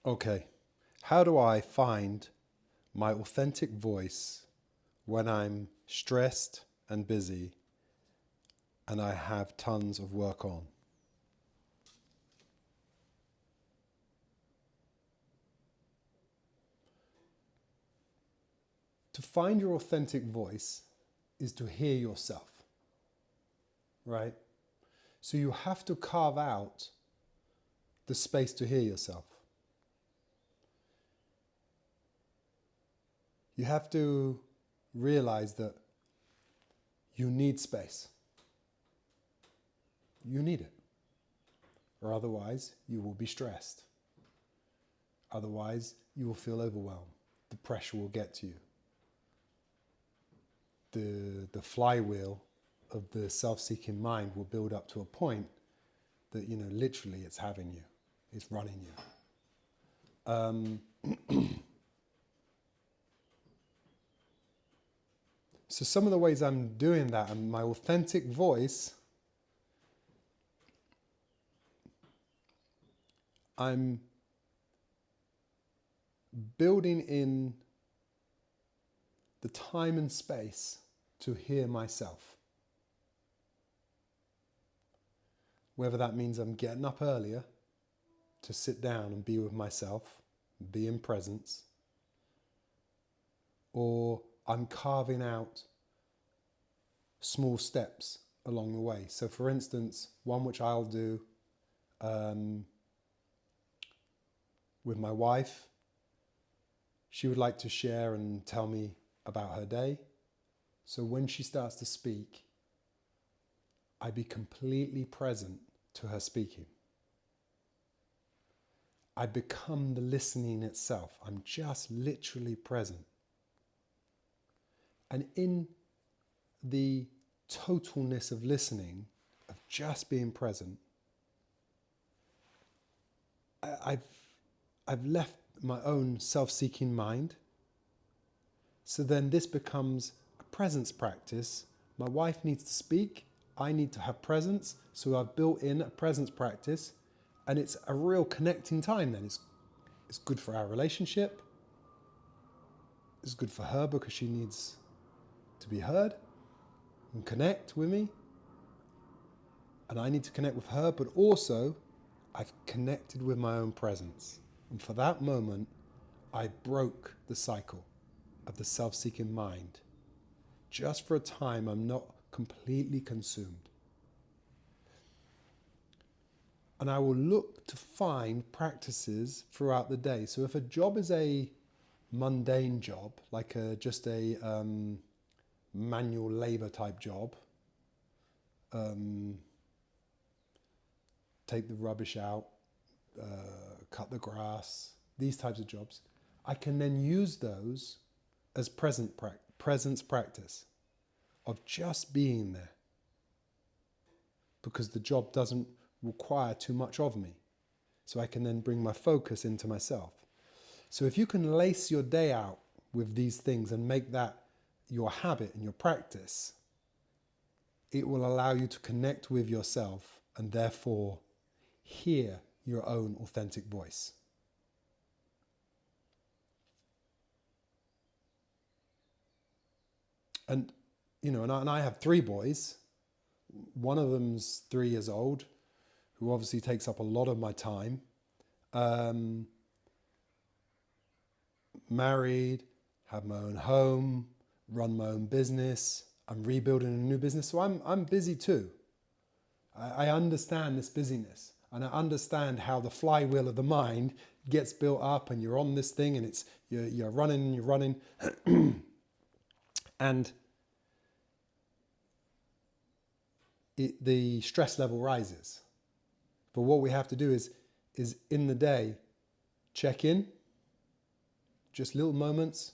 Okay, how do I find my authentic voice when I'm stressed and busy and I have tons of work on? To find your authentic voice is to hear yourself, right? So you have to carve out the space to hear yourself. You have to realize that you need space. You need it. Or otherwise, you will be stressed. Otherwise, you will feel overwhelmed. The pressure will get to you. The flywheel of the self-seeking mind will build up to a point that, literally it's having you. It's running you. So some of the ways I'm doing that, and my authentic voice, I'm building in the time and space to hear myself. Whether that means I'm getting up earlier to sit down and be with myself, be in presence, or I'm carving out small steps along the way. So for instance, one which I'll do with my wife, she would like to share and tell me about her day. So when she starts to speak, I be completely present to her speaking. I become the listening itself. I'm just literally present. And in the totalness of listening, of just being present, I've left my own self-seeking mind. So then this becomes a presence practice. My wife needs to speak. I need to have presence. So I've built in a presence practice, and it's a real connecting time then. It's good for our relationship. It's good for her because she needs to be heard and connect with me. And I need to connect with her, but also I've connected with my own presence. And for that moment, I broke the cycle of the self-seeking mind. Just for a time, I'm not completely consumed. And I will look to find practices throughout the day. So if a job is a mundane job, like just a manual labor type job, take the rubbish out, cut the grass, these types of jobs, I can then use those as presence practice of just being there, because the job doesn't require too much of me. So I can then bring my focus into myself. So if you can lace your day out with these things and make that your habit and your practice, it will allow you to connect with yourself and therefore hear your own authentic voice. And, and I have 3 boys. One of them's 3 years old, who obviously takes up a lot of my time. Married, have my own home, run my own business. I'm rebuilding a new business, so I'm busy too. I understand this busyness, and I understand how the flywheel of the mind gets built up, and you're on this thing, and you're running and you're running, and the stress level rises. But what we have to do is in the day, check in, just little moments.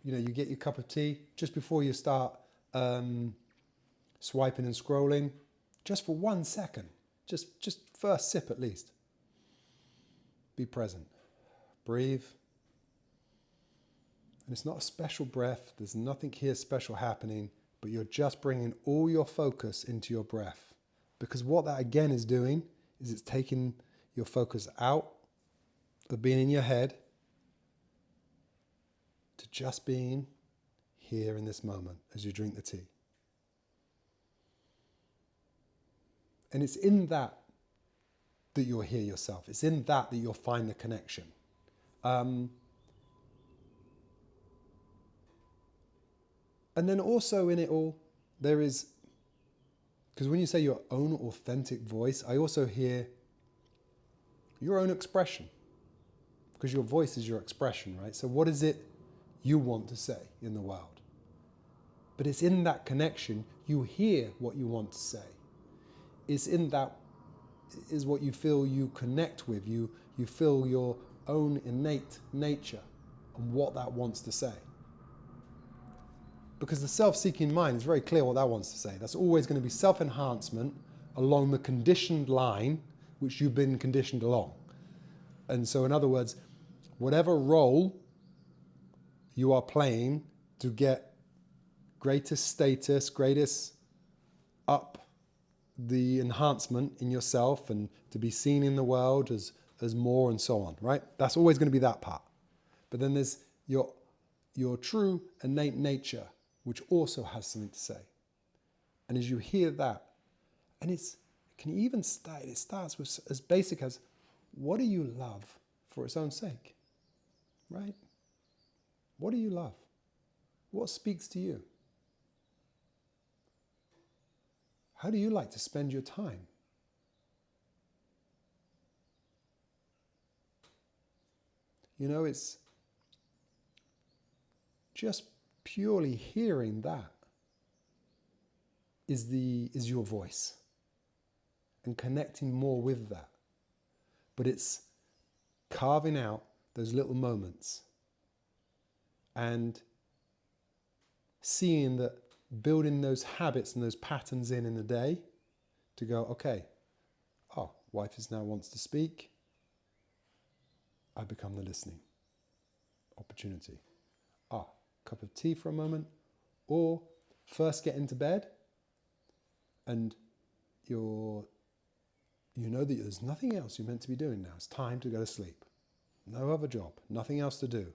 You get your cup of tea just before you start swiping and scrolling, just for 1 second, just first sip at least. Be present, breathe. And it's not a special breath. There's nothing here special happening, but you're just bringing all your focus into your breath. Because what that again is doing is it's taking your focus out of being in your head to just being here in this moment as you drink the tea. And it's in that you'll hear yourself. It's in that you'll find the connection. And then also in it all, there is, because when you say your own authentic voice, I also hear your own expression. Because your voice is your expression, right? So what is it you want to say in the world? But it's in that connection you hear what you want to say. It's in that is what you feel you connect with. You feel your own innate nature and what that wants to say. Because the self-seeking mind is very clear what that wants to say. That's always going to be self-enhancement along the conditioned line which you've been conditioned along. And so in other words, whatever role you are playing to get greatest status, greatest up the enhancement in yourself and to be seen in the world as more and so on, right? That's always going to be that part. But then there's your true innate nature, which also has something to say. And as you hear that, and it starts with as basic as, what do you love for its own sake, right? What do you love? What speaks to you? How do you like to spend your time? You know, it's just purely hearing that is your voice and connecting more with that. But it's carving out those little moments and seeing that, building those habits and those patterns in the day to go, okay, wife is now wants to speak. I become the listening opportunity. Cup of tea for a moment, or first get into bed and you know that there's nothing else you're meant to be doing now. It's time to go to sleep. No other job, nothing else to do.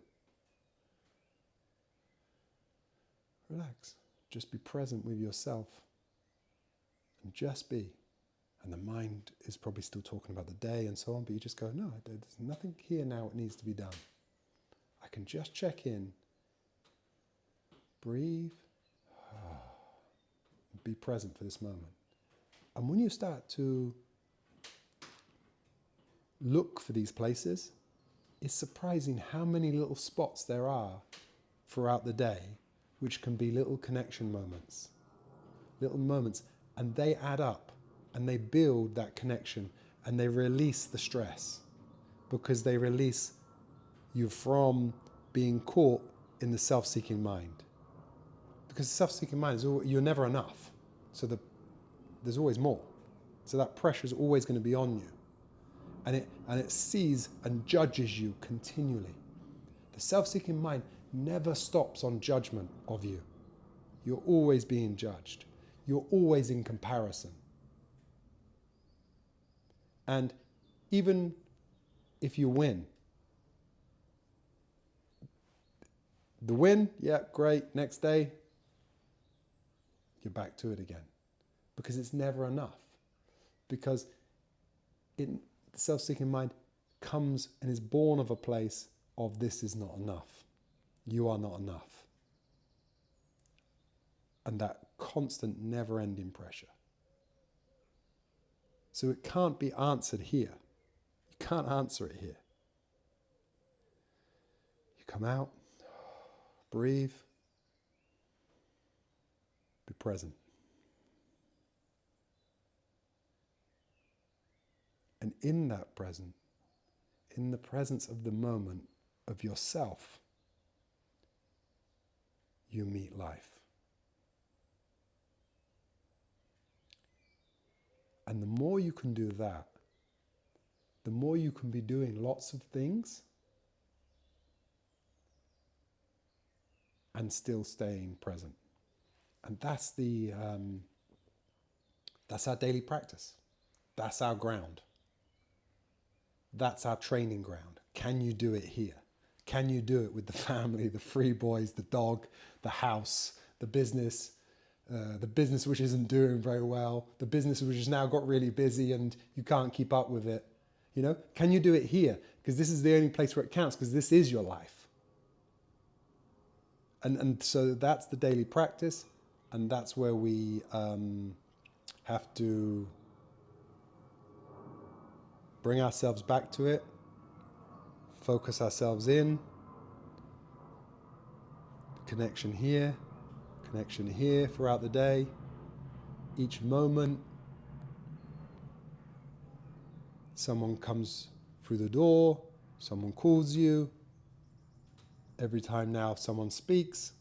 Relax. Just be present with yourself and just be. And the mind is probably still talking about the day and so on, but you just go, no, there's nothing here now that needs to be done. I can just check in, breathe, be present for this moment. And when you start to look for these places, it's surprising how many little spots there are throughout the day, which can be little connection moments, and they add up and they build that connection and they release the stress, because they release you from being caught in the self-seeking mind. Because the self-seeking mind is you're never enough, so there's always more. So that pressure is always going to be on you. And it sees and judges you continually. The self-seeking mind never stops on judgment of you. You're always being judged. You're always in comparison. And even if you win, the win, yeah, great, next day, you're back to it again. Because it's never enough. Because the self-seeking mind comes and is born of a place of this is not enough. You are not enough. And that constant, never-ending pressure. So it can't be answered here. You can't answer it here. You come out, breathe, be present. And in that present, in the presence of the moment of yourself, you meet life. And the more you can do that, the more you can be doing lots of things and still staying present. And that's our daily practice. That's our ground. That's our training ground. can you do it here? Can you do it with the family, the three boys, the dog, the house, the business which isn't doing very well, the business which has now got really busy and you can't keep up with it? You know, can you do it here? Because this is the only place where it counts, because this is your life. And so that's the daily practice, and that's where we have to bring ourselves back to it, focus ourselves in, connection here throughout the day, each moment. Someone comes through the door, someone calls you. Every time now someone speaks,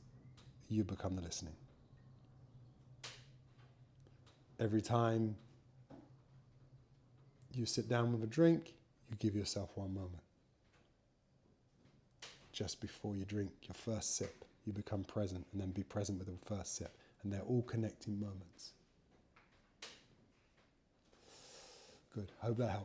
you become the listening. Every time you sit down with a drink, you give yourself one moment. Just before you drink your first sip, you become present, and then be present with the first sip. And they're all connecting moments. Good. Hope that helps.